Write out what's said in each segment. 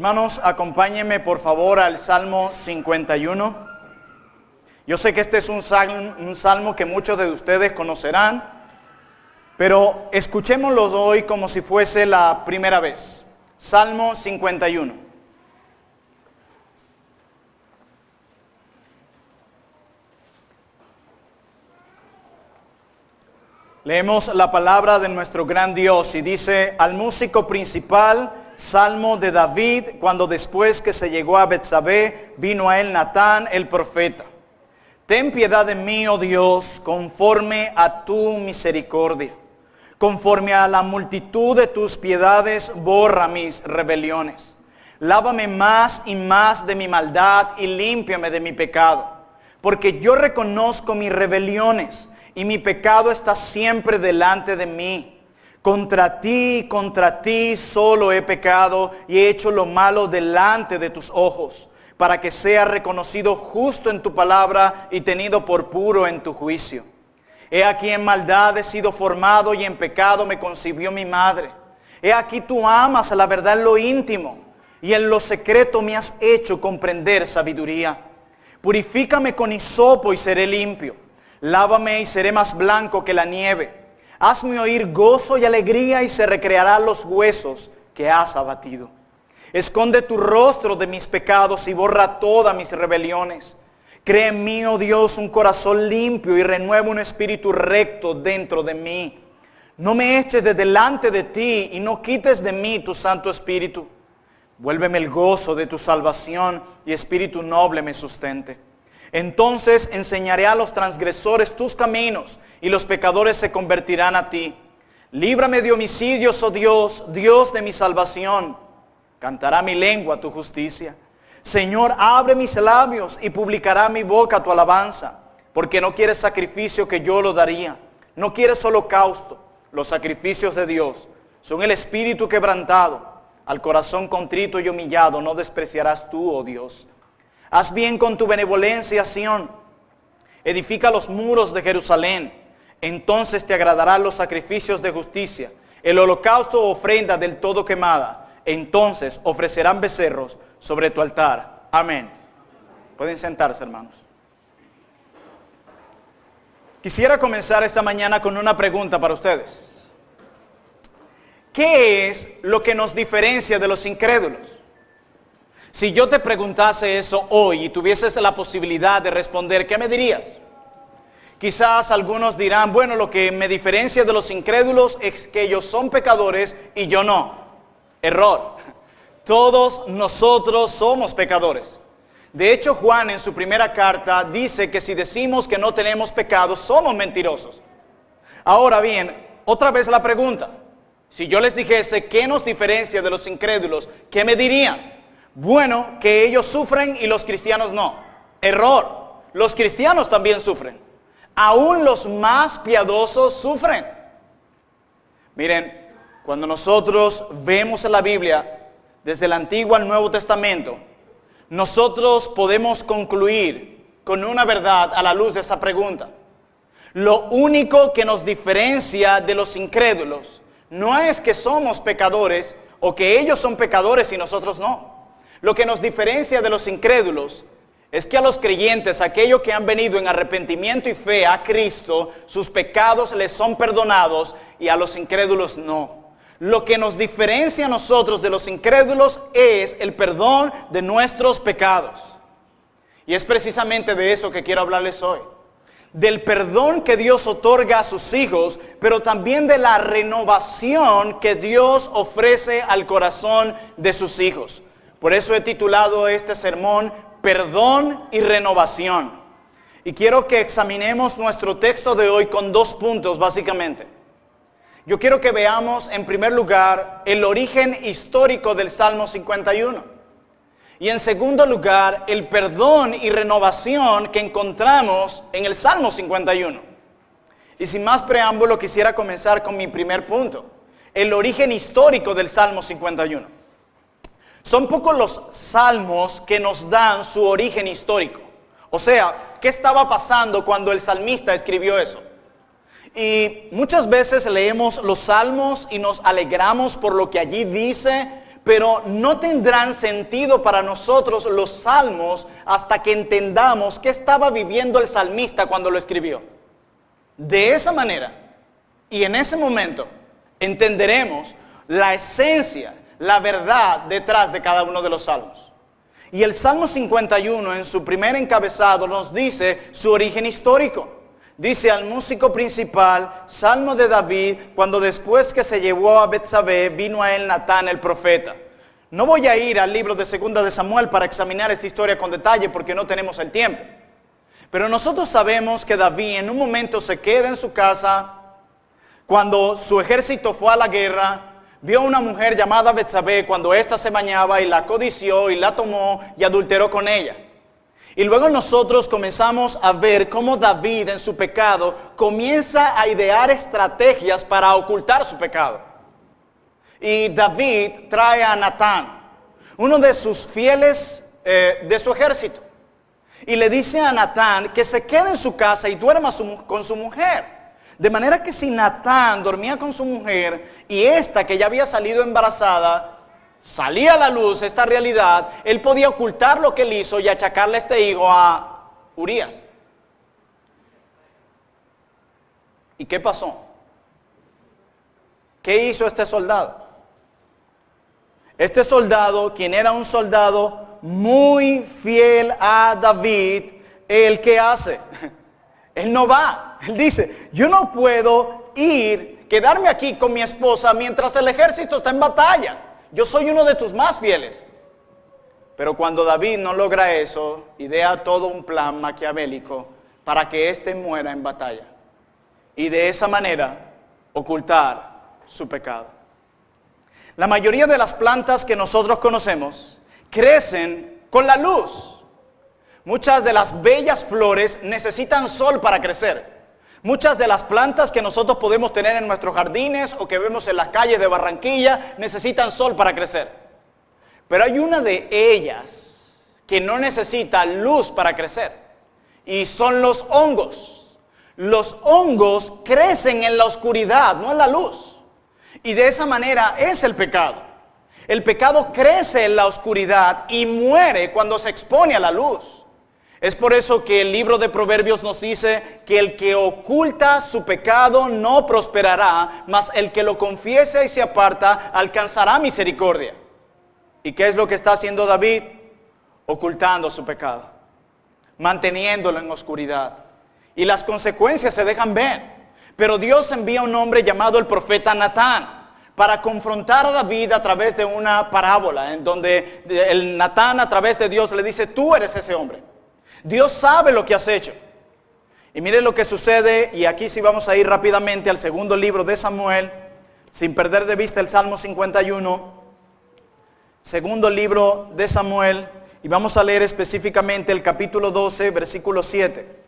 Hermanos, acompáñenme por favor al Salmo 51. Yo sé que este es un salmo que muchos de ustedes conocerán, pero escuchémoslo hoy como si fuese la primera vez. Salmo 51. Leemos la palabra de nuestro gran Dios y dice: al músico principal, salmo de David, cuando después que se llegó a Betsabé, vino a él Natán el profeta. Ten piedad de mí, oh Dios, conforme a tu misericordia. Conforme a la multitud de tus piedades, borra mis rebeliones. Lávame más y más de mi maldad y límpiame de mi pecado. Porque yo reconozco mis rebeliones y mi pecado está siempre delante de mí. Contra ti solo he pecado y he hecho lo malo delante de tus ojos, para que sea reconocido justo en tu palabra y tenido por puro en tu juicio. He aquí en maldad he sido formado y en pecado me concibió mi madre. He aquí tú amas a la verdad en lo íntimo y en lo secreto me has hecho comprender sabiduría. Purifícame con hisopo y seré limpio. Lávame y seré más blanco que la nieve. Hazme oír gozo y alegría y se recrearán los huesos que has abatido. Esconde tu rostro de mis pecados y borra todas mis rebeliones. Crea en mí, oh Dios, un corazón limpio y renueva un espíritu recto dentro de mí. No me eches de delante de ti y no quites de mí tu Santo Espíritu. Vuélveme el gozo de tu salvación y espíritu noble me sustente. Entonces enseñaré a los transgresores tus caminos y los pecadores se convertirán a ti. Líbrame de homicidios, oh Dios, Dios de mi salvación. Cantará mi lengua tu justicia. Señor, abre mis labios y publicará mi boca tu alabanza. Porque no quieres sacrificio que yo lo daría. No quieres holocausto. Los sacrificios de Dios son el espíritu quebrantado. Al corazón contrito y humillado no despreciarás tú, oh Dios. Haz bien con tu benevolencia, Sión. Edifica los muros de Jerusalén. Entonces te agradarán los sacrificios de justicia, el holocausto o ofrenda del todo quemada. Entonces ofrecerán becerros sobre tu altar. Amén. Pueden sentarse, hermanos. Quisiera comenzar esta mañana con una pregunta para ustedes. ¿Qué es lo que nos diferencia de los incrédulos? Si yo te preguntase eso hoy y tuvieses la posibilidad de responder, ¿qué me dirías? Quizás algunos dirán, bueno, lo que me diferencia de los incrédulos es que ellos son pecadores y yo no. Error. Todos nosotros somos pecadores. De hecho, Juan en su primera carta dice que si decimos que no tenemos pecado, somos mentirosos. Ahora bien, otra vez la pregunta. Si yo les dijese, ¿qué nos diferencia de los incrédulos? ¿Qué me dirían? Bueno, que ellos sufren y los cristianos no. Error. Los cristianos también sufren. Aún los más piadosos sufren. Miren, cuando nosotros vemos en la Biblia, desde el Antiguo al Nuevo Testamento, nosotros podemos concluir con una verdad a la luz de esa pregunta. Lo único que nos diferencia de los incrédulos no es que somos pecadores o que ellos son pecadores y nosotros no. Lo que nos diferencia de los incrédulos es que a los creyentes, aquellos que han venido en arrepentimiento y fe a Cristo, sus pecados les son perdonados y a los incrédulos no. Lo que nos diferencia a nosotros de los incrédulos es el perdón de nuestros pecados. Y es precisamente de eso que quiero hablarles hoy. Del perdón que Dios otorga a sus hijos, pero también de la renovación que Dios ofrece al corazón de sus hijos. Por eso he titulado este sermón, Perdón y Renovación. Y quiero que examinemos nuestro texto de hoy con 2 puntos básicamente. Yo quiero que veamos en primer lugar el origen histórico del Salmo 51. Y en segundo lugar, el perdón y renovación que encontramos en el Salmo 51. Y sin más preámbulo, quisiera comenzar con mi primer punto. El origen histórico del Salmo 51. Son pocos los salmos que nos dan su origen histórico. O sea, ¿qué estaba pasando cuando el salmista escribió eso? Y muchas veces leemos los salmos y nos alegramos por lo que allí dice, pero no tendrán sentido para nosotros los salmos hasta que entendamos qué estaba viviendo el salmista cuando lo escribió. De esa manera, y en ese momento, entenderemos la esencia, la verdad detrás de cada uno de los salmos. Y el Salmo 51 en su primer encabezado nos dice su origen histórico. Dice al músico principal, Salmo de David, cuando después que se llevó a Betsabé, vino a él Natán el profeta. No voy a ir al libro de Segunda de Samuel para examinar esta historia con detalle porque no tenemos el tiempo. Pero nosotros sabemos que David en un momento se queda en su casa cuando su ejército fue a la guerra. Vio a una mujer llamada Betsabé cuando ésta se bañaba y la codició y la tomó y adulteró con ella. Y luego nosotros comenzamos a ver cómo David en su pecado comienza a idear estrategias para ocultar su pecado. Y David trae a Natán, uno de sus fieles de su ejército. Y le dice a Natán que se quede en su casa y duerma con su mujer. De manera que si Natán dormía con su mujer y esta que ya había salido embarazada, salía a la luz esta realidad, él podía ocultar lo que él hizo y achacarle este hijo a Urías. ¿Y qué pasó? ¿Qué hizo este soldado? Este soldado, quien era un soldado muy fiel a David, ¿el qué hace? Él no va. Él dice, yo no puedo quedarme aquí con mi esposa mientras el ejército está en batalla. Yo soy uno de tus más fieles. Pero cuando David no logra eso, idea todo un plan maquiavélico para que éste muera en batalla. Y de esa manera ocultar su pecado. La mayoría de las plantas que nosotros conocemos crecen con la luz. Muchas de las bellas flores necesitan sol para crecer. Muchas de las plantas que nosotros podemos tener en nuestros jardines o que vemos en las calles de Barranquilla necesitan sol para crecer. Pero hay una de ellas que no necesita luz para crecer y son los hongos. Los hongos crecen en la oscuridad, no en la luz. Y de esa manera es el pecado. El pecado crece en la oscuridad y muere cuando se expone a la luz. Es por eso que el libro de Proverbios nos dice que el que oculta su pecado no prosperará, mas el que lo confiesa y se aparta alcanzará misericordia. ¿Y qué es lo que está haciendo David? Ocultando su pecado, manteniéndolo en oscuridad. Y las consecuencias se dejan ver. Pero Dios envía un hombre llamado el profeta Natán para confrontar a David a través de una parábola, en donde el Natán a través de Dios le dice, tú eres ese hombre. Dios sabe lo que has hecho. Y miren lo que sucede, y aquí sí vamos a ir rápidamente al segundo libro de Samuel, sin perder de vista el Salmo 51. Segundo libro de Samuel, y vamos a leer específicamente el capítulo 12, versículo 7.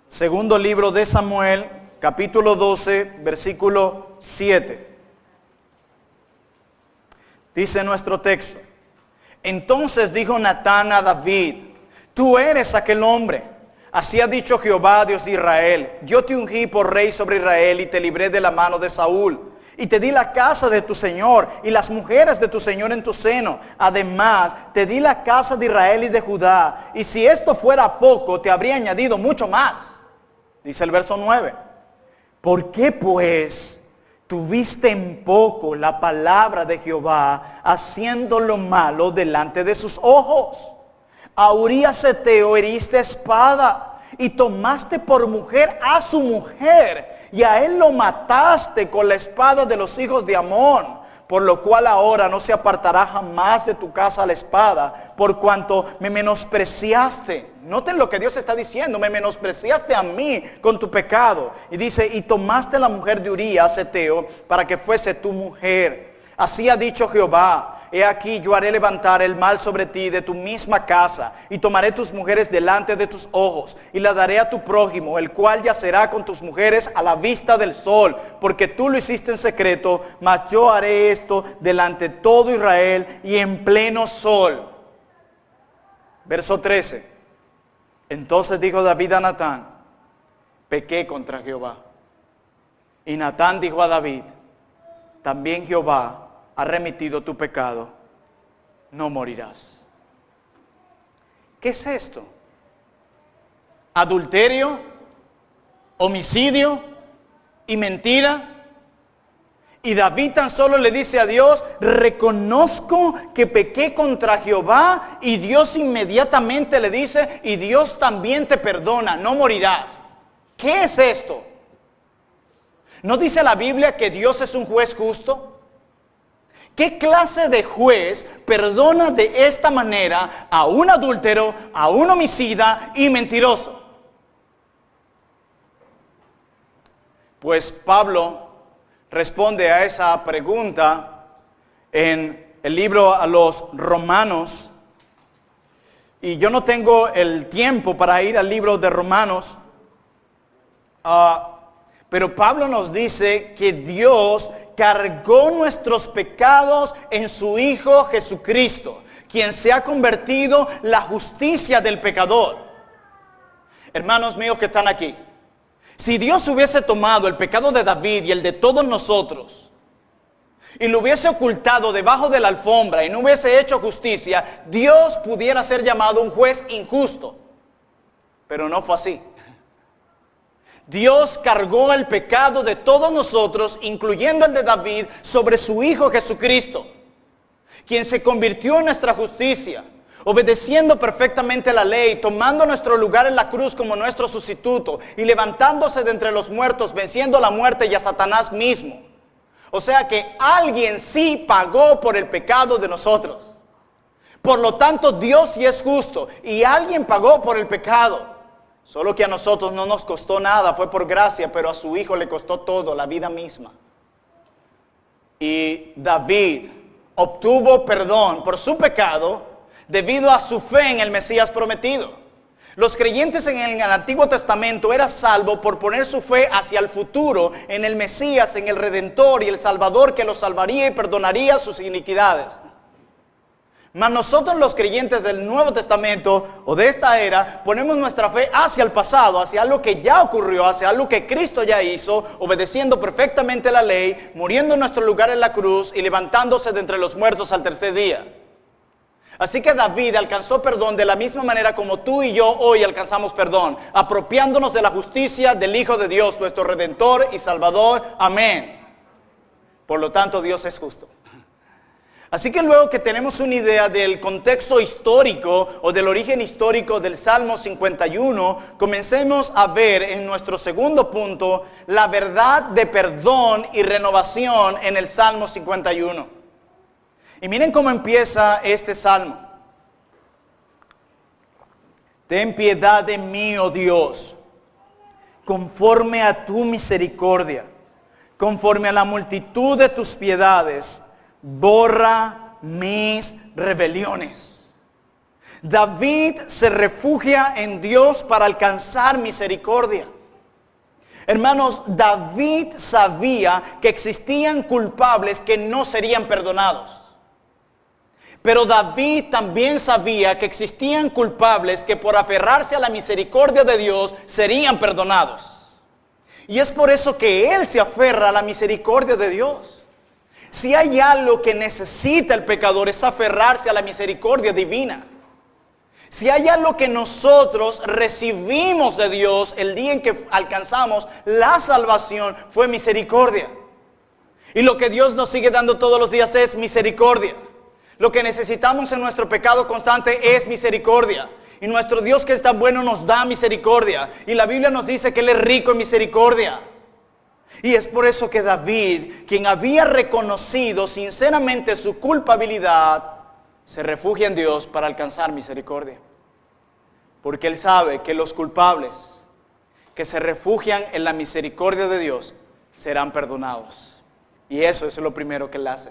Segundo libro de Samuel, capítulo 12, versículo 7. Dice nuestro texto, entonces dijo Natán a David, tú eres aquel hombre. Así ha dicho Jehová, Dios de Israel, yo te ungí por rey sobre Israel y te libré de la mano de Saúl. Y te di la casa de tu Señor y las mujeres de tu Señor en tu seno. Además, te di la casa de Israel y de Judá. Y si esto fuera poco, te habría añadido mucho más. Dice el verso 9. ¿Por qué pues tuviste en poco la palabra de Jehová, haciendo lo malo delante de sus ojos? A Urías Heteo heriste espada y tomaste por mujer a su mujer, y a él lo mataste con la espada de los hijos de Amón, por lo cual ahora no se apartará jamás de tu casa la espada, por cuanto me menospreciaste. Noten lo que Dios está diciendo, me menospreciaste a mí con tu pecado. Y dice, y tomaste la mujer de Urías Heteo para que fuese tu mujer. Así ha dicho Jehová, he aquí yo haré levantar el mal sobre ti de tu misma casa, y tomaré tus mujeres delante de tus ojos, y las daré a tu prójimo, el cual yacerá con tus mujeres a la vista del sol, porque tú lo hiciste en secreto, mas yo haré esto delante de todo Israel y en pleno sol. Verso 13. Entonces dijo David a Natán, pequé contra Jehová. Y Natán dijo a David, también Jehová ha remitido tu pecado, no morirás. ¿Qué es esto? ¿Adulterio? ¿Homicidio? ¿Y mentira? Y David tan solo le dice a Dios, reconozco que pequé contra Jehová, y Dios inmediatamente le dice, y Dios también te perdona, no morirás. ¿Qué es esto? ¿No dice la Biblia que Dios es un juez justo? ¿Qué clase de juez perdona de esta manera a un adúltero, a un homicida y mentiroso? Pues Pablo responde a esa pregunta en el libro a los Romanos. Y yo no tengo el tiempo para ir al libro de Romanos. Pero Pablo nos dice que Dios cargó nuestros pecados en su Hijo Jesucristo, quien se ha convertido la justicia del pecador. Hermanos míos que están aquí, si Dios hubiese tomado el pecado de David y el de todos nosotros y lo hubiese ocultado debajo de la alfombra y no hubiese hecho justicia, Dios pudiera ser llamado un juez injusto. Pero no fue así. Dios cargó el pecado de todos nosotros, incluyendo el de David, sobre su Hijo Jesucristo, quien se convirtió en nuestra justicia, obedeciendo perfectamente la ley, tomando nuestro lugar en la cruz como nuestro sustituto y levantándose de entre los muertos, venciendo la muerte y a Satanás mismo. O sea que alguien sí pagó por el pecado de nosotros. Por lo tanto, Dios sí es justo y alguien pagó por el pecado. Solo que a nosotros no nos costó nada, fue por gracia, pero a su Hijo le costó todo, la vida misma. Y David obtuvo perdón por su pecado debido a su fe en el Mesías prometido. Los creyentes en el Antiguo Testamento eran salvos por poner su fe hacia el futuro, en el Mesías, en el Redentor y el Salvador que los salvaría y perdonaría sus iniquidades. Mas nosotros los creyentes del Nuevo Testamento o de esta era ponemos nuestra fe hacia el pasado, hacia algo que ya ocurrió, hacia algo que Cristo ya hizo, obedeciendo perfectamente la ley, muriendo en nuestro lugar en la cruz y levantándose de entre los muertos al tercer día. Así que David alcanzó perdón de la misma manera como tú y yo hoy alcanzamos perdón, apropiándonos de la justicia del Hijo de Dios, nuestro Redentor y Salvador. Amén. Por lo tanto, Dios es justo. Así que luego que tenemos una idea del contexto histórico o del origen histórico del Salmo 51, comencemos a ver en nuestro segundo punto la verdad de perdón y renovación en el Salmo 51. Y miren cómo empieza este salmo. Ten piedad de mí, oh Dios, conforme a tu misericordia, conforme a la multitud de tus piedades, borra mis rebeliones. David se refugia en Dios para alcanzar misericordia. Hermanos, David sabía que existían culpables que no serían perdonados. Pero David también sabía que existían culpables que por aferrarse a la misericordia de Dios serían perdonados. Y es por eso que él se aferra a la misericordia de Dios. Si hay algo que necesita el pecador es aferrarse a la misericordia divina. Si hay algo que nosotros recibimos de Dios el día en que alcanzamos la salvación fue misericordia. Y lo que Dios nos sigue dando todos los días es misericordia. Lo que necesitamos en nuestro pecado constante es misericordia. Y nuestro Dios que es tan bueno nos da misericordia. Y la Biblia nos dice que Él es rico en misericordia. Y es por eso que David, quien había reconocido sinceramente su culpabilidad, se refugia en Dios para alcanzar misericordia. Porque él sabe que los culpables que se refugian en la misericordia de Dios serán perdonados. Y eso es lo primero que él hace.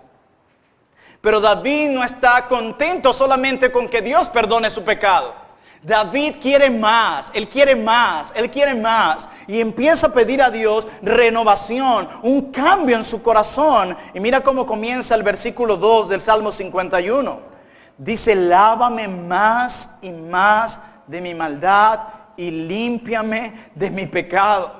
Pero David no está contento solamente con que Dios perdone su pecado. David quiere más, él quiere más, él quiere más. Y empieza a pedir a Dios renovación, un cambio en su corazón. Y mira cómo comienza el versículo 2 del Salmo 51. Dice, lávame más y más de mi maldad y límpiame de mi pecado.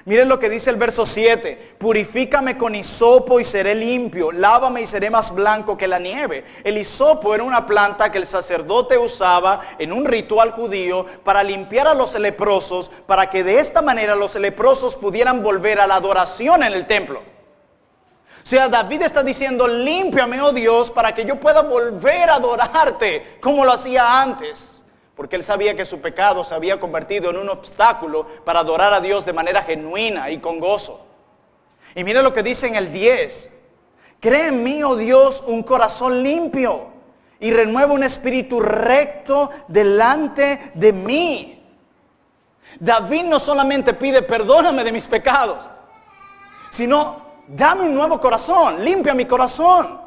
Miren lo que dice el verso 7. Purifícame con hisopo y seré limpio. Lávame y seré más blanco que la nieve. El hisopo era una planta que el sacerdote usaba en un ritual judío para limpiar a los leprosos, para que de esta manera los leprosos pudieran volver a la adoración en el templo. O sea, David está diciendo, límpiame, oh Dios, para que yo pueda volver a adorarte como lo hacía antes. Porque él sabía que su pecado se había convertido en un obstáculo para adorar a Dios de manera genuina y con gozo. Y mire lo que dice en el 10. Crea en mí, oh Dios, un corazón limpio y renueva un espíritu recto delante de mí. David no solamente pide perdóname de mis pecados, sino dame un nuevo corazón, limpia mi corazón.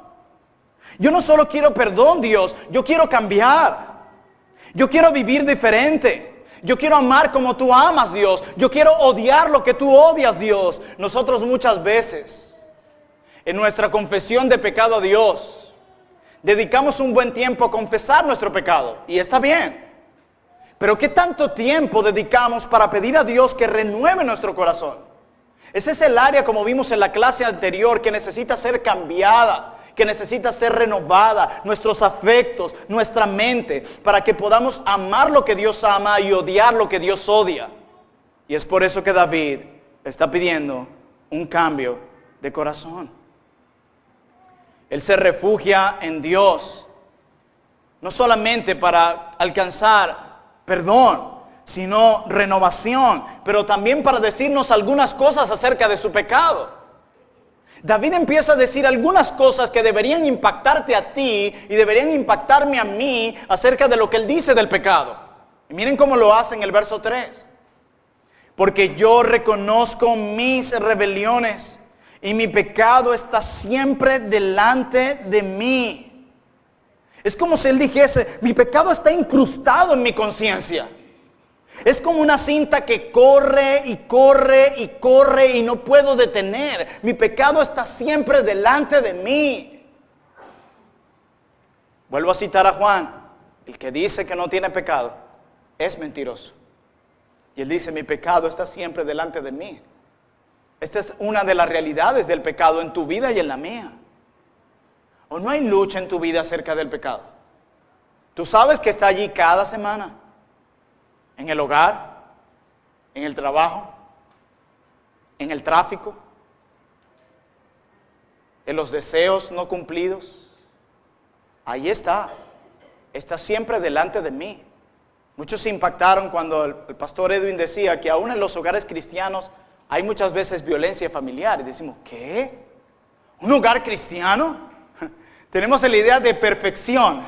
Yo no solo quiero perdón, Dios, yo quiero cambiar. Yo quiero vivir diferente. Yo quiero amar como tú amas, Dios. Yo quiero odiar lo que tú odias, Dios. Nosotros muchas veces, en nuestra confesión de pecado a Dios, dedicamos un buen tiempo a confesar nuestro pecado. Y está bien. Pero ¿qué tanto tiempo dedicamos para pedir a Dios que renueve nuestro corazón? Ese es el área, como vimos en la clase anterior, que necesita ser cambiada, que necesita ser renovada, nuestros afectos, nuestra mente, para que podamos amar lo que Dios ama y odiar lo que Dios odia. Y es por eso que David está pidiendo un cambio de corazón. Él se refugia en Dios, no solamente para alcanzar perdón, sino renovación, pero también para decirnos algunas cosas acerca de su pecado. David empieza a decir algunas cosas que deberían impactarte a ti y deberían impactarme a mí acerca de lo que él dice del pecado. Y miren cómo lo hace en el verso 3. Porque yo reconozco mis rebeliones y mi pecado está siempre delante de mí. Es como si él dijese, mi pecado está incrustado en mi conciencia. Es como una cinta que corre y corre y corre y no puedo detener. Mi pecado está siempre delante de mí. Vuelvo a citar a Juan. El que dice que no tiene pecado es mentiroso. Y él dice, mi pecado está siempre delante de mí. Esta es una de las realidades del pecado en tu vida y en la mía. ¿O no hay lucha en tu vida acerca del pecado? Tú sabes que está allí cada semana. En el hogar, en el trabajo, en el tráfico, en los deseos no cumplidos. Ahí está siempre delante de mí. Muchos se impactaron cuando el pastor Edwin decía que aún en los hogares cristianos hay muchas veces violencia familiar. Y decimos, ¿qué? ¿Un hogar cristiano? Tenemos la idea de perfección.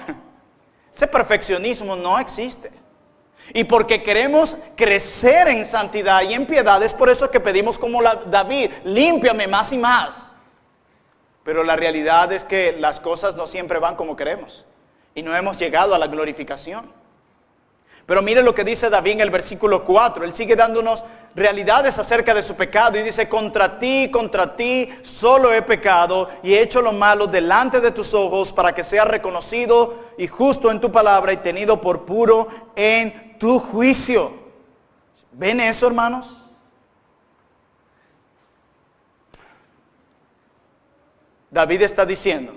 Ese perfeccionismo no existe. Y porque queremos crecer en santidad y en piedad, es por eso que pedimos como David, límpiame más y más. Pero la realidad es que las cosas no siempre van como queremos. Y no hemos llegado a la glorificación. Pero mire lo que dice David en el versículo 4. Él sigue dándonos realidades acerca de su pecado. Y dice, contra ti, solo he pecado y he hecho lo malo delante de tus ojos para que seas reconocido y justo en tu palabra y tenido por puro en tu juicio. ¿Ven eso, hermanos? David está diciendo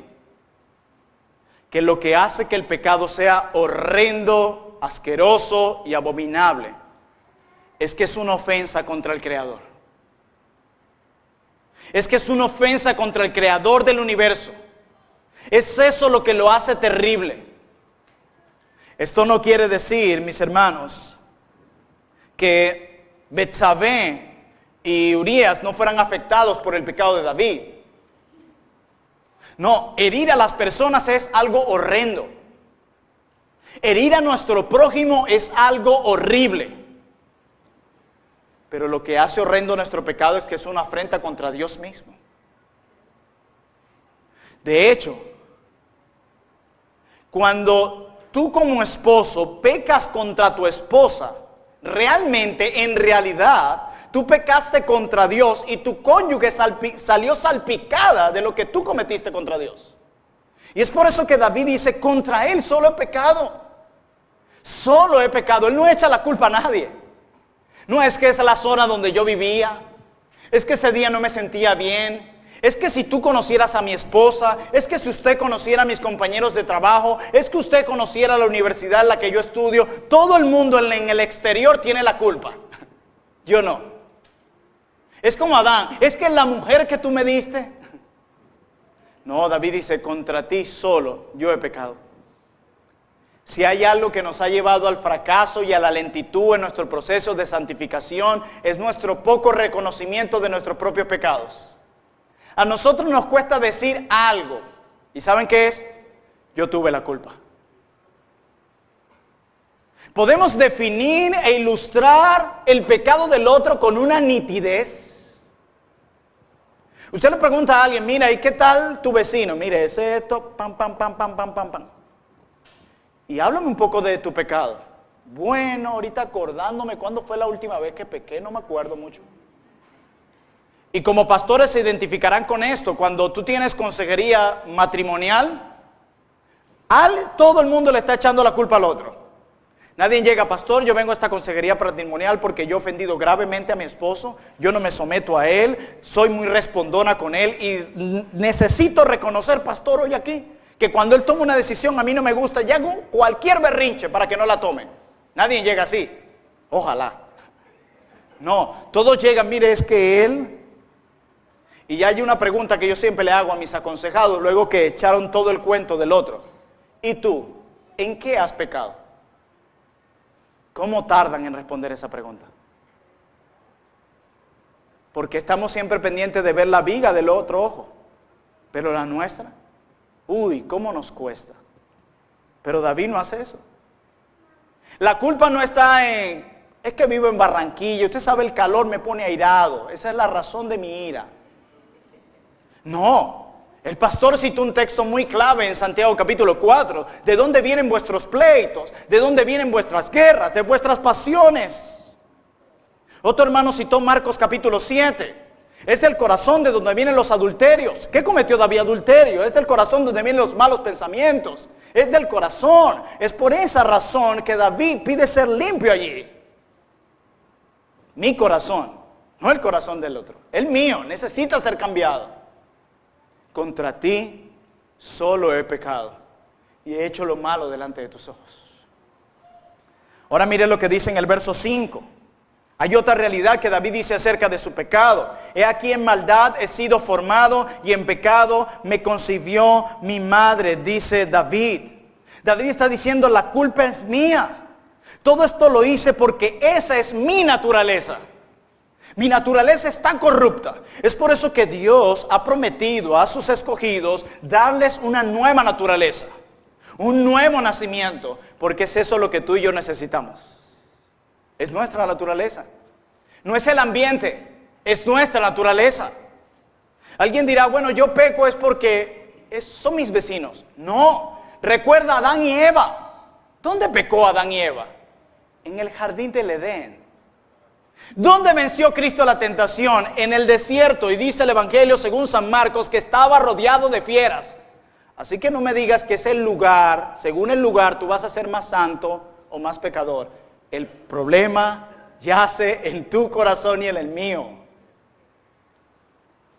que lo que hace que el pecado sea horrendo, asqueroso y abominable es que es una ofensa contra el Creador. Es que es una ofensa contra el Creador del universo. Es eso lo que lo hace terrible. Esto no quiere decir, mis hermanos, que Betsabé y Urías no fueran afectados por el pecado de David. No, herir a las personas es algo horrendo. Herir a nuestro prójimo es algo horrible. Pero lo que hace horrendo nuestro pecado es que es una afrenta contra Dios mismo. De hecho, cuando tú como esposo pecas contra tu esposa, realmente, en realidad, tú pecaste contra Dios y tu cónyuge salió salpicada de lo que tú cometiste contra Dios. Y es por eso que David dice, contra él solo he pecado. Solo he pecado. Él no echa la culpa a nadie. No es que es la zona donde yo vivía. Es que ese día no me sentía bien. Es que si tú conocieras a mi esposa, es que si usted conociera a mis compañeros de trabajo, es que usted conociera la universidad en la que yo estudio, todo el mundo en el exterior tiene la culpa. Yo no. Es como Adán, es que la mujer que tú me diste. No, David dice, contra ti solo yo he pecado. Si hay algo que nos ha llevado al fracaso y a la lentitud en nuestro proceso de santificación, es nuestro poco reconocimiento de nuestros propios pecados. A nosotros nos cuesta decir algo. ¿Y saben qué es? Yo tuve la culpa. Podemos definir e ilustrar el pecado del otro con una nitidez. Usted le pregunta a alguien, mira, ¿y qué tal tu vecino? Mire, es esto, pam, pam, pam, pam, pam, pam, pam. Y háblame un poco de tu pecado. Bueno, ahorita acordándome cuándo fue la última vez que pequé, no me acuerdo mucho. Y como pastores se identificarán con esto. Cuando tú tienes consejería matrimonial, todo el mundo le está echando la culpa al otro. Nadie llega, pastor, yo vengo a esta consejería matrimonial porque yo he ofendido gravemente a mi esposo, yo no me someto a él, soy muy respondona con él y necesito reconocer, pastor, hoy aquí, que cuando él toma una decisión a mí no me gusta, y hago cualquier berrinche para que no la tome. Nadie llega así. Ojalá. No, todos llegan, mire, es que él... Y ya hay una pregunta que yo siempre le hago a mis aconsejados, luego que echaron todo el cuento del otro. ¿Y tú? ¿En qué has pecado? ¿Cómo tardan en responder esa pregunta? Porque estamos siempre pendientes de ver la viga del otro ojo. Pero la nuestra, uy, ¿cómo nos cuesta? Pero David no hace eso. La culpa no está en, es que vivo en Barranquilla, usted sabe el calor me pone airado, esa es la razón de mi ira. No, el pastor citó un texto muy clave en Santiago capítulo 4. ¿De dónde vienen vuestros pleitos? ¿De dónde vienen vuestras guerras? ¿De vuestras pasiones? Otro hermano citó Marcos capítulo 7. Es del corazón de donde vienen los adulterios. ¿Qué cometió David? Adulterio. Es del corazón donde vienen los malos pensamientos. Es del corazón. Es por esa razón que David pide ser limpio allí. Mi corazón, no el corazón del otro. El mío necesita ser cambiado. Contra ti solo he pecado y he hecho lo malo delante de tus ojos. Ahora mire lo que dice en el verso 5. Hay otra realidad que David dice acerca de su pecado. He aquí en maldad he sido formado y en pecado me concibió mi madre, dice David. David está diciendo la culpa es mía. Todo esto lo hice porque esa es mi naturaleza. Mi naturaleza está corrupta. Es por eso que Dios ha prometido a sus escogidos darles una nueva naturaleza. Un nuevo nacimiento. Porque es eso lo que tú y yo necesitamos. Es nuestra naturaleza. No es el ambiente. Es nuestra naturaleza. Alguien dirá, bueno, yo peco es porque son mis vecinos. No. Recuerda a Adán y Eva. ¿Dónde pecó Adán y Eva? En el jardín del Edén. ¿Dónde venció Cristo la tentación? En el desierto. Y dice el Evangelio según San Marcos que estaba rodeado de fieras. Así que no me digas que es el lugar, según el lugar tú vas a ser más santo o más pecador. El problema yace en tu corazón y en el mío.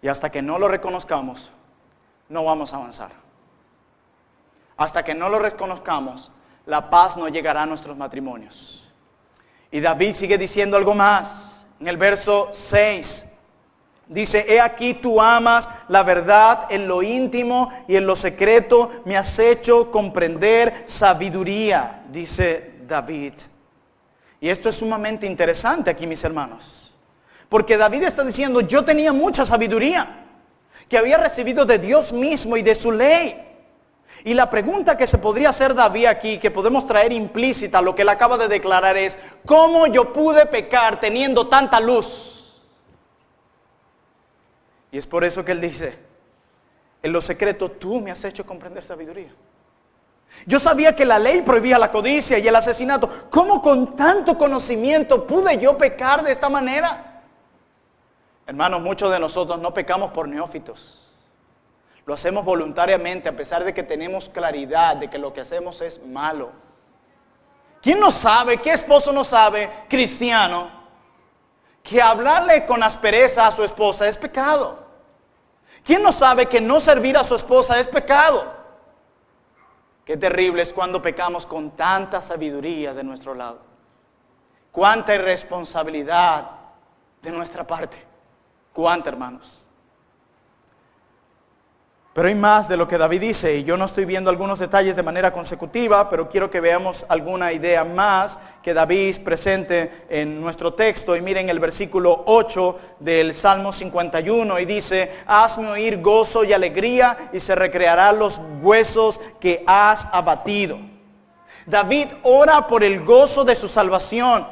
Y hasta que no lo reconozcamos, no vamos a avanzar. Hasta que no lo reconozcamos, la paz no llegará a nuestros matrimonios. Y David sigue diciendo algo más. En el verso 6 dice, he aquí tú amas la verdad en lo íntimo y en lo secreto me has hecho comprender sabiduría, dice David. Y esto es sumamente interesante aquí, mis hermanos. Porque David está diciendo, yo tenía mucha sabiduría que había recibido de Dios mismo y de su ley. Y la pregunta que se podría hacer David aquí, que podemos traer implícita a lo que él acaba de declarar es, ¿cómo yo pude pecar teniendo tanta luz? Y es por eso que él dice, en lo secreto tú me has hecho comprender sabiduría. Yo sabía que la ley prohibía la codicia y el asesinato. ¿Cómo con tanto conocimiento pude yo pecar de esta manera? Hermanos, muchos de nosotros no pecamos por neófitos. Lo hacemos voluntariamente a pesar de que tenemos claridad de que lo que hacemos es malo. ¿Quién no sabe, qué esposo no sabe, cristiano, que hablarle con aspereza a su esposa es pecado? ¿Quién no sabe que no servir a su esposa es pecado? Qué terrible es cuando pecamos con tanta sabiduría de nuestro lado. Cuánta irresponsabilidad de nuestra parte. Cuánta, hermanos. Pero hay más de lo que David dice, y yo no estoy viendo algunos detalles de manera consecutiva, pero quiero que veamos alguna idea más que David presente en nuestro texto. Y miren el versículo 8 del Salmo 51, y dice: hazme oír gozo y alegría, y se recrearán los huesos que has abatido. David ora por el gozo de su salvación,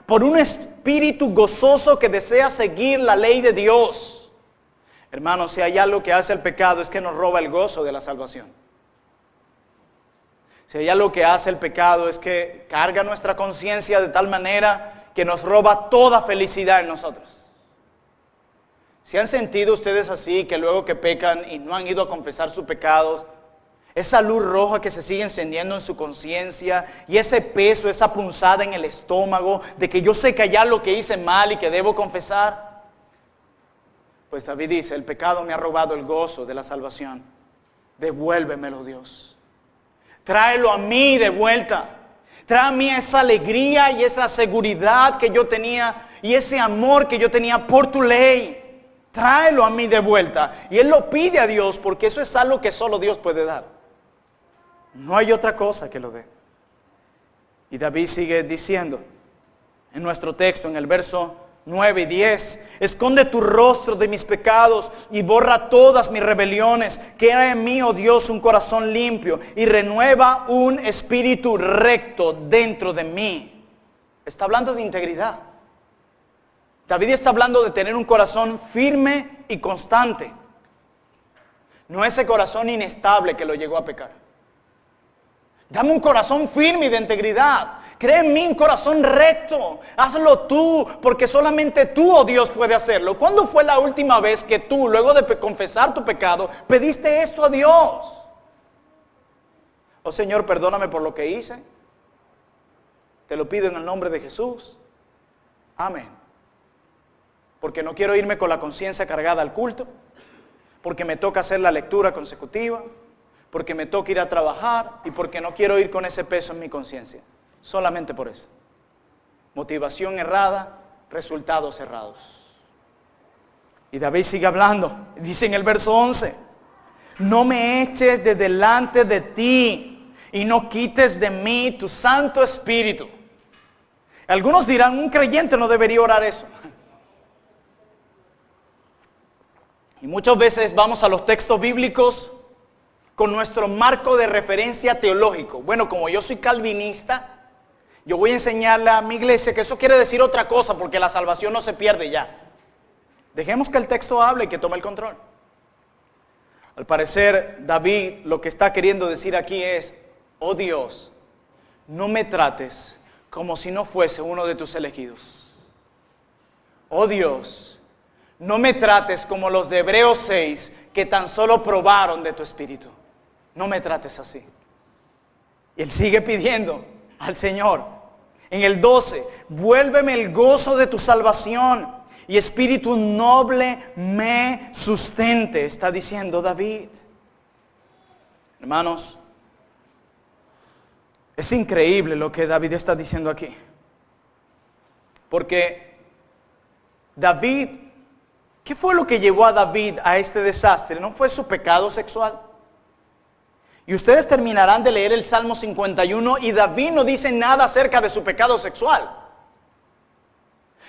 por un espíritu gozoso que desea seguir la ley de Dios. Hermanos, si hay algo que hace el pecado es que nos roba el gozo de la salvación. Si hay algo que hace el pecado es que carga nuestra conciencia de tal manera que nos roba toda felicidad en nosotros. ¿Se han sentido ustedes así, que luego que pecan y no han ido a confesar sus pecados, esa luz roja que se sigue encendiendo en su conciencia y ese peso, esa punzada en el estómago de que yo sé que hay algo que hice mal y que debo confesar? Pues David dice: el pecado me ha robado el gozo de la salvación. Devuélvemelo, Dios. Tráelo a mí de vuelta. Trae a mí esa alegría y esa seguridad que yo tenía y ese amor que yo tenía por tu ley. Tráelo a mí de vuelta. Y él lo pide a Dios porque eso es algo que solo Dios puede dar. No hay otra cosa que lo dé. Y David sigue diciendo en nuestro texto, en el verso 9 y 10: esconde tu rostro de mis pecados y borra todas mis rebeliones. Crea en mí, oh Dios, un corazón limpio y renueva un espíritu recto dentro de mí. Está hablando de integridad. David está hablando de tener un corazón firme y constante. No ese corazón inestable que lo llegó a pecar. Dame un corazón firme y de integridad. Crea en mí un corazón recto. Hazlo tú, porque solamente tú, oh Dios, puede hacerlo. ¿Cuándo fue la última vez que tú, luego de confesar tu pecado, pediste esto a Dios? Oh Señor, perdóname por lo que hice. Te lo pido en el nombre de Jesús. Amén. Porque no quiero irme con la conciencia cargada al culto. Porque me toca hacer la lectura consecutiva. Porque me toca ir a trabajar. Y porque no quiero ir con ese peso en mi conciencia. Solamente por eso. Motivación errada, resultados errados. Y David sigue hablando. Dice en el verso 11: no me eches de delante de ti y no quites de mí tu Santo Espíritu. Algunos dirán: un creyente no debería orar eso. Y muchas veces vamos a los textos bíblicos con nuestro marco de referencia teológico. Bueno, como yo soy calvinista, yo voy a enseñarle a mi iglesia que eso quiere decir otra cosa, porque la salvación no se pierde ya. Dejemos que el texto hable y que tome el control. Al parecer, David lo que está queriendo decir aquí es: oh Dios, no me trates como si no fuese uno de tus elegidos. Oh Dios, no me trates como los de Hebreos 6, que tan solo probaron de tu espíritu. No me trates así. Y él sigue pidiendo al Señor. En el 12: vuélveme el gozo de tu salvación y espíritu noble me sustente, está diciendo David. Hermanos, es increíble lo que David está diciendo aquí. Porque David, ¿qué fue lo que llevó a David a este desastre? ¿No fue su pecado sexual? Y ustedes terminarán de leer el Salmo 51 y David no dice nada acerca de su pecado sexual.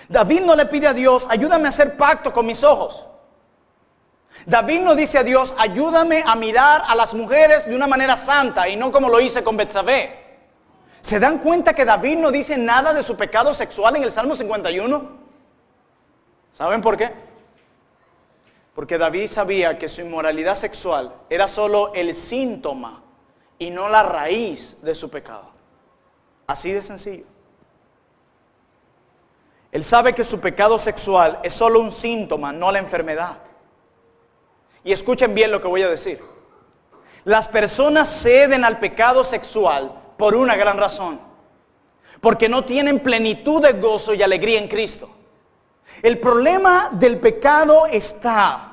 David no le pide a Dios: ayúdame a hacer pacto con mis ojos. David no dice a Dios: ayúdame a mirar a las mujeres de una manera santa y no como lo hice con Betsabé. ¿Se dan cuenta que David no dice nada de su pecado sexual en el Salmo 51? ¿Saben por qué? Porque David sabía que su inmoralidad sexual era solo el síntoma y no la raíz de su pecado. Así de sencillo. Él sabe que su pecado sexual es solo un síntoma, no la enfermedad. Y escuchen bien lo que voy a decir. Las personas ceden al pecado sexual por una gran razón. Porque no tienen plenitud de gozo y alegría en Cristo. El problema del pecado está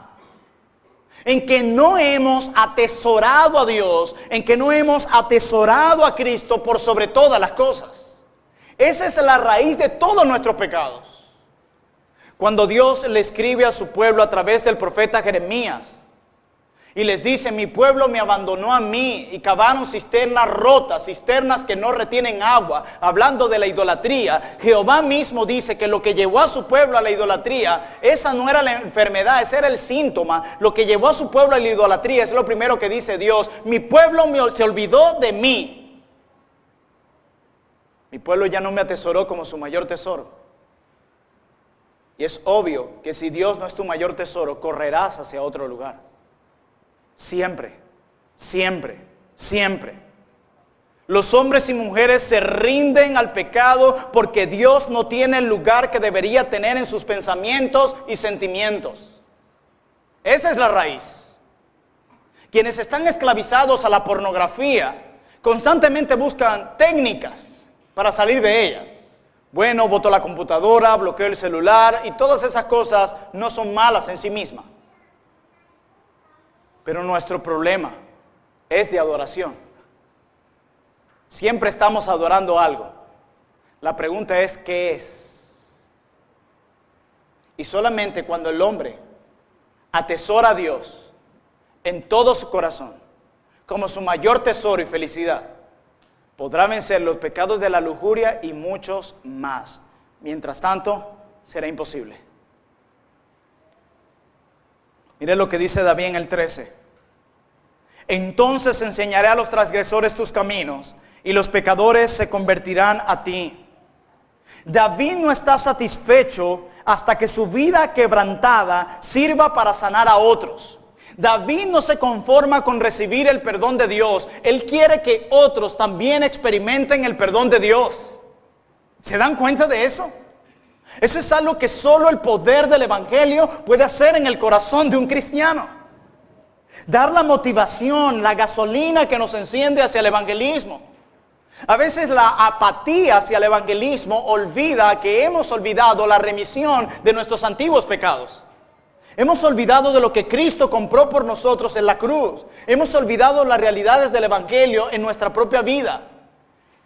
en que no hemos atesorado a Dios, en que no hemos atesorado a Cristo por sobre todas las cosas. Esa es la raíz de todos nuestros pecados. Cuando Dios le escribe a su pueblo a través del profeta Jeremías y les dice: mi pueblo me abandonó a mí y cavaron cisternas rotas, cisternas que no retienen agua, hablando de la idolatría. Jehová mismo dice que lo que llevó a su pueblo a la idolatría, esa no era la enfermedad, ese era el síntoma. Lo que llevó a su pueblo a la idolatría es lo primero que dice Dios: mi pueblo se olvidó de mí. Mi pueblo ya no me atesoró como su mayor tesoro. Y es obvio que si Dios no es tu mayor tesoro, correrás hacia otro lugar. Siempre, siempre, siempre. Los hombres y mujeres se rinden al pecado porque Dios no tiene el lugar que debería tener en sus pensamientos y sentimientos. Esa es la raíz. Quienes están esclavizados a la pornografía constantemente buscan técnicas para salir de ella. Bueno, boto la computadora, bloqueo el celular, y todas esas cosas no son malas en sí mismas. Pero nuestro problema es de adoración. Siempre estamos adorando algo. La pregunta es: ¿qué es? Y solamente cuando el hombre atesora a Dios en todo su corazón, como su mayor tesoro y felicidad, podrá vencer los pecados de la lujuria y muchos más. Mientras tanto, será imposible. Mire lo que dice David en el 13. Entonces enseñaré a los transgresores tus caminos, y los pecadores se convertirán a ti. David no está satisfecho hasta que su vida quebrantada sirva para sanar a otros. David no se conforma con recibir el perdón de Dios. Él quiere que otros también experimenten el perdón de Dios. ¿Se dan cuenta de eso? Eso es algo que solo el poder del Evangelio puede hacer en el corazón de un cristiano. Dar la motivación, la gasolina que nos enciende hacia el evangelismo. A veces la apatía hacia el evangelismo olvida que hemos olvidado la remisión de nuestros antiguos pecados. Hemos olvidado de lo que Cristo compró por nosotros en la cruz. Hemos olvidado las realidades del evangelio en nuestra propia vida.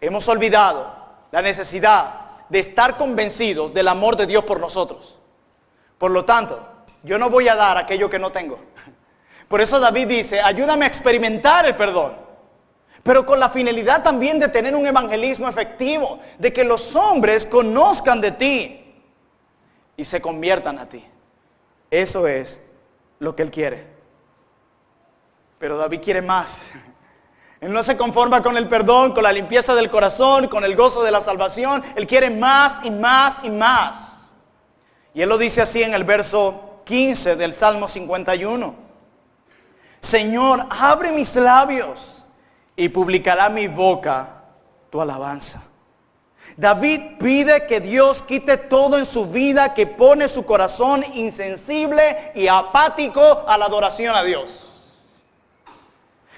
Hemos olvidado la necesidad de estar convencidos del amor de Dios por nosotros. Por lo tanto, yo no voy a dar aquello que no tengo. Por eso David dice: ayúdame a experimentar el perdón, pero con la finalidad también de tener un evangelismo efectivo, de que los hombres conozcan de ti y se conviertan a ti. Eso es lo que él quiere. Pero David quiere más. Él no se conforma con el perdón, con la limpieza del corazón, con el gozo de la salvación. Él quiere más y más y más. Y él lo dice así en el verso 15 del Salmo 51. Señor, abre mis labios y publicará mi boca tu alabanza. David pide que Dios quite todo en su vida que pone su corazón insensible y apático a la adoración a Dios.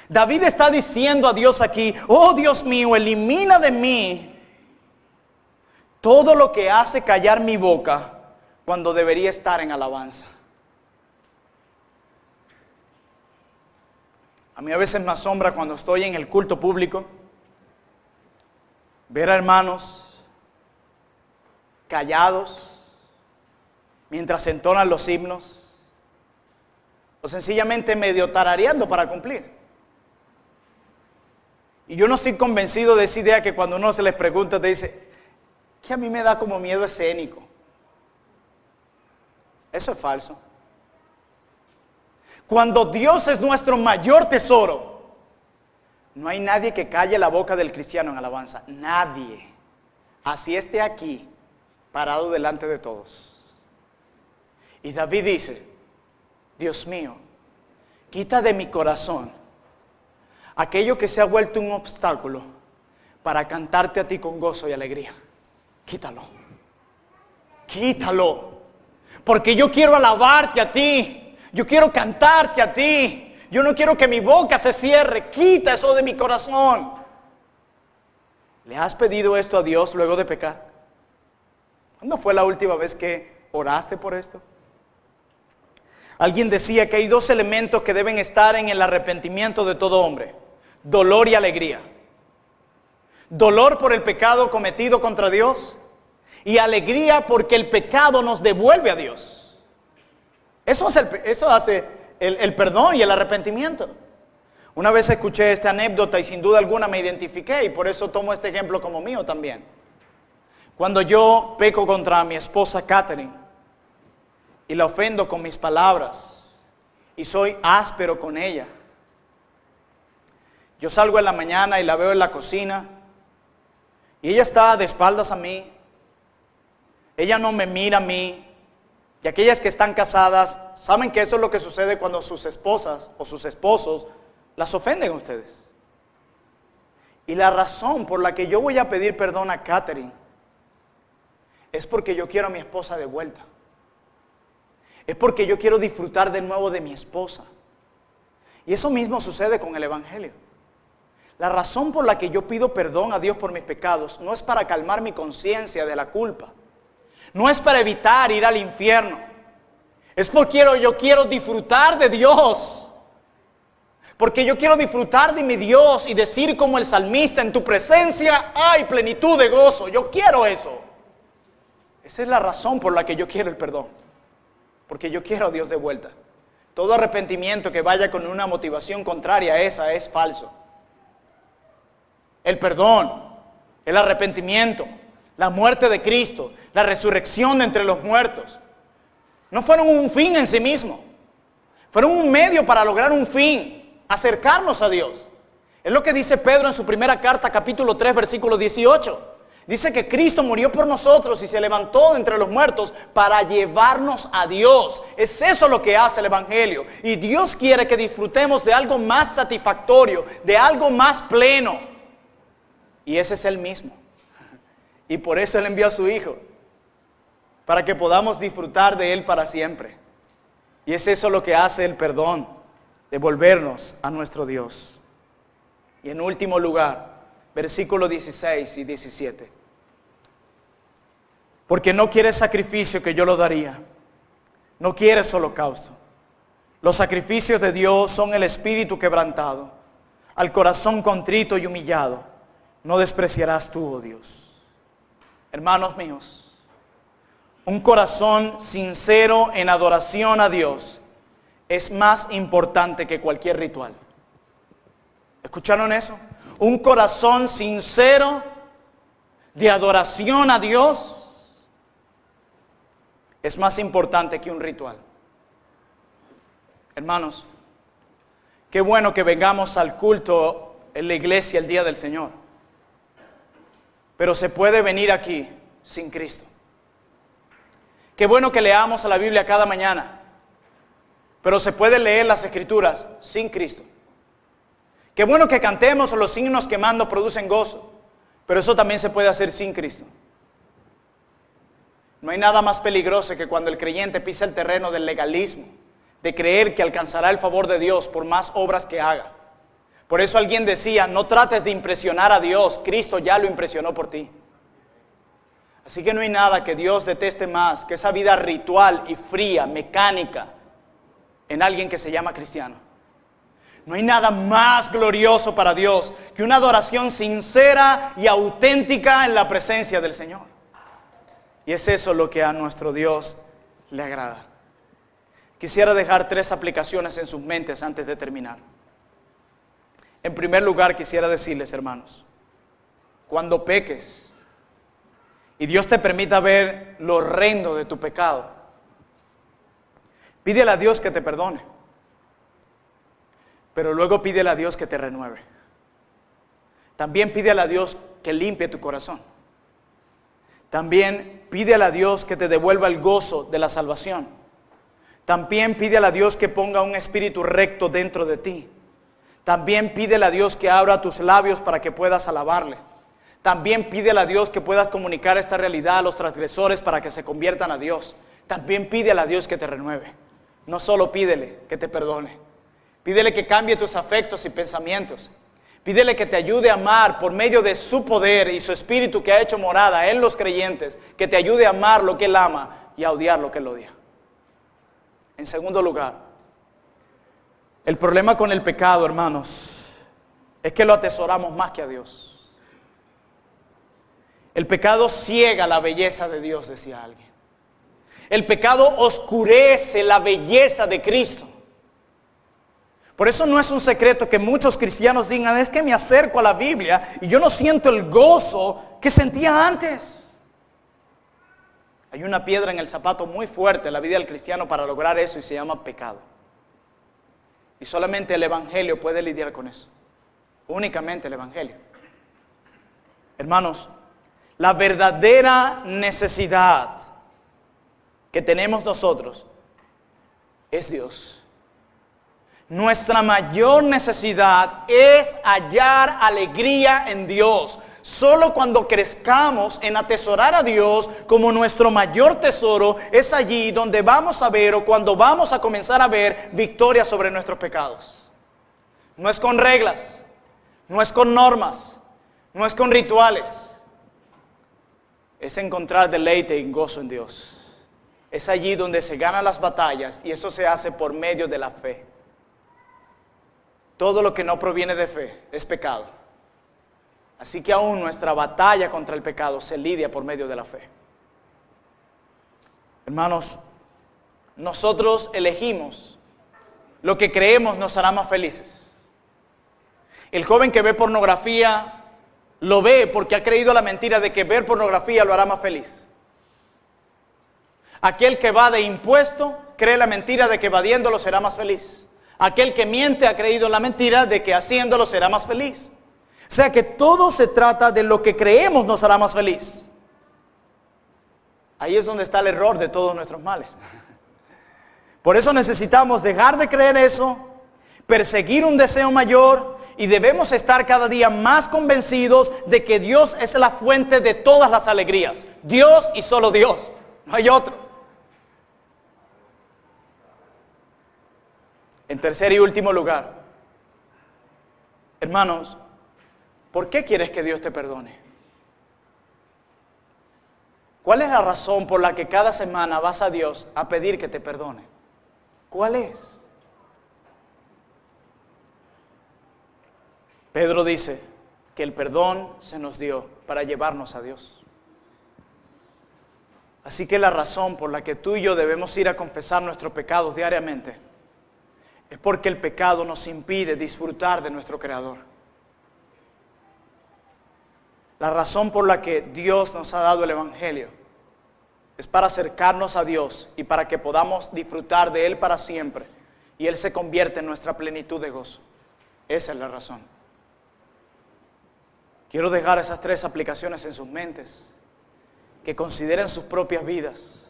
David está diciendo a Dios aquí: oh Dios mío, elimina de mí todo lo que hace callar mi boca cuando debería estar en alabanza. A mí a veces me asombra cuando estoy en el culto público ver a hermanos callados mientras entonan los himnos, o sencillamente medio tarareando para cumplir. Y yo no estoy convencido de esa idea que cuando uno se les pregunta te dice: que a mí me da como miedo escénico. Eso es falso. Cuando Dios es nuestro mayor tesoro, no hay nadie que calle la boca del cristiano en alabanza. Nadie. Así esté aquí, parado delante de todos. Y David dice: Dios mío, quita de mi corazón aquello que se ha vuelto un obstáculo para cantarte a ti con gozo y alegría. Quítalo. Quítalo. Porque yo quiero alabarte a ti. Yo quiero cantarte a ti. Yo no quiero que mi boca se cierre. Quita eso de mi corazón. ¿Le has pedido esto a Dios luego de pecar? ¿Cuándo fue la última vez que ¿Oraste por esto? Alguien decía que hay dos elementos que deben estar en el arrepentimiento de todo hombre: dolor y alegría. Dolor por el pecado cometido contra Dios y alegría porque el pecado nos devuelve a Dios. Eso hace el perdón y el arrepentimiento. Una vez escuché esta anécdota y sin duda alguna me identifiqué, y por eso tomo este ejemplo como mío también. Cuando yo peco contra mi esposa Catherine y la ofendo con mis palabras y soy áspero con ella, yo salgo en la mañana y la veo en la cocina y ella está de espaldas a mí, ella no me mira a mí, y aquellas que están casadas saben que eso es lo que sucede cuando sus esposas o sus esposos las ofenden a ustedes. Y la razón por la que yo voy a pedir perdón a Catherine es porque yo quiero a mi esposa de vuelta. Es porque yo quiero disfrutar de nuevo de mi esposa. Y eso mismo sucede con el Evangelio. La razón por la que yo pido perdón a Dios por mis pecados no es para calmar mi conciencia de la culpa. No es para evitar ir al infierno. Es porque yo quiero disfrutar de Dios. Porque yo quiero disfrutar de mi Dios y decir como el salmista: en tu presencia hay plenitud de gozo. Yo quiero eso. Esa es la razón por la que yo quiero el perdón. Porque yo quiero a Dios de vuelta. Todo arrepentimiento que vaya con una motivación contraria a esa es falso. El perdón, el arrepentimiento, la muerte de Cristo, la resurrección de entre los muertos, no fueron un fin en sí mismo. Fueron un medio para lograr un fin: acercarnos a Dios. Es lo que dice Pedro en su primera carta, capítulo 3, versículo 18. Dice que Cristo murió por nosotros y se levantó de entre los muertos para llevarnos a Dios. Es eso lo que hace el Evangelio. Y Dios quiere que disfrutemos de algo más satisfactorio, de algo más pleno. Y ese es Él mismo. Y por eso Él envió a su Hijo, para que podamos disfrutar de Él para siempre. Y es eso lo que hace el perdón: devolvernos a nuestro Dios. Y en último lugar, versículos 16 y 17. Porque no quieres sacrificio, que yo lo daría. No quieres holocausto. Los sacrificios de Dios son el espíritu quebrantado. Al corazón contrito y humillado no despreciarás tú, oh Dios. Hermanos míos, un corazón sincero en adoración a Dios es más importante que cualquier ritual. ¿Escucharon eso? Un corazón sincero de adoración a Dios es más importante que un ritual. Hermanos, qué bueno que vengamos al culto en la iglesia el día del Señor. Pero se puede venir aquí sin Cristo. Qué bueno que leamos a la Biblia cada mañana. Pero se puede leer las Escrituras sin Cristo. Qué bueno que cantemos los himnos que más nos producen gozo. Pero eso también se puede hacer sin Cristo. No hay nada más peligroso que cuando el creyente pisa el terreno del legalismo, de creer que alcanzará el favor de Dios por más obras que haga. Por eso alguien decía: no trates de impresionar a Dios, Cristo ya lo impresionó por ti. Así que no hay nada que Dios deteste más que esa vida ritual y fría, mecánica, en alguien que se llama cristiano. No hay nada más glorioso para Dios que una adoración sincera y auténtica en la presencia del Señor. Y es eso lo que a nuestro Dios le agrada. Quisiera dejar 3 aplicaciones en sus mentes antes de terminar. En primer lugar, quisiera decirles, hermanos, cuando peques y Dios te permita ver lo horrendo de tu pecado, pídele a Dios que te perdone, pero luego pídele a Dios que te renueve. También pídele a Dios que limpie tu corazón. También pídele a Dios que te devuelva el gozo de la salvación. También pídele a Dios que ponga un espíritu recto dentro de ti. También pídele a Dios que abra tus labios para que puedas alabarle. También pídele a Dios que puedas comunicar esta realidad a los transgresores para que se conviertan a Dios. También pídele a Dios que te renueve. No solo pídele que te perdone. Pídele que cambie tus afectos y pensamientos. Pídele que te ayude a amar por medio de su poder y su espíritu que ha hecho morada en los creyentes. Que te ayude a amar lo que Él ama y a odiar lo que Él odia. En segundo lugar, el problema con el pecado, hermanos, es que lo atesoramos más que a Dios. El pecado ciega la belleza de Dios, decía alguien. El pecado oscurece la belleza de Cristo. Por eso no es un secreto que muchos cristianos digan, es que me acerco a la Biblia y yo no siento el gozo que sentía antes. Hay una piedra en el zapato muy fuerte en la vida del cristiano para lograr eso y se llama pecado. Y solamente el Evangelio puede lidiar con eso. Únicamente el Evangelio. Hermanos, la verdadera necesidad que tenemos nosotros es Dios. Nuestra mayor necesidad es hallar alegría en Dios. Solo cuando crezcamos en atesorar a Dios como nuestro mayor tesoro, es allí donde vamos a ver o cuando vamos a comenzar a ver victoria sobre nuestros pecados. No es con reglas, no es con normas, no es con rituales. Es encontrar deleite y gozo en Dios. Es allí donde se ganan las batallas y eso se hace por medio de la fe. Todo lo que no proviene de fe es pecado. Así que aún nuestra batalla contra el pecado se lidia por medio de la fe. Hermanos, nosotros elegimos lo que creemos nos hará más felices. El joven que ve pornografía lo ve porque ha creído la mentira de que ver pornografía lo hará más feliz. Aquel que va de impuesto cree la mentira de que evadiéndolo será más feliz. Aquel que miente ha creído la mentira de que haciéndolo será más feliz. O sea que todo se trata de lo que creemos nos hará más feliz. Ahí es donde está el error de todos nuestros males. Por eso necesitamos dejar de creer eso, perseguir un deseo mayor y debemos estar cada día más convencidos de que Dios es la fuente de todas las alegrías. Dios y solo Dios, no hay otro. En tercer y último lugar, hermanos, ¿por qué quieres que Dios te perdone? ¿Cuál es la razón por la que cada semana vas a Dios a pedir que te perdone? ¿Cuál es? Pedro dice que el perdón se nos dio para llevarnos a Dios. Así que la razón por la que tú y yo debemos ir a confesar nuestros pecados diariamente es porque el pecado nos impide disfrutar de nuestro Creador. La razón por la que Dios nos ha dado el Evangelio es para acercarnos a Dios y para que podamos disfrutar de Él para siempre y Él se convierte en nuestra plenitud de gozo. Esa es la razón. Quiero dejar esas tres aplicaciones en sus mentes, que consideren sus propias vidas,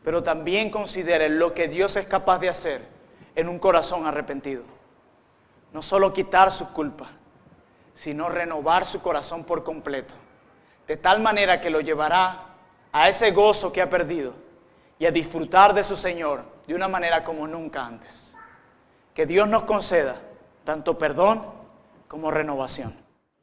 pero también consideren lo que Dios es capaz de hacer en un corazón arrepentido. No solo quitar su culpa, sino renovar su corazón por completo, de tal manera que lo llevará a ese gozo que ha perdido y a disfrutar de su Señor de una manera como nunca antes. Que Dios nos conceda tanto perdón como renovación.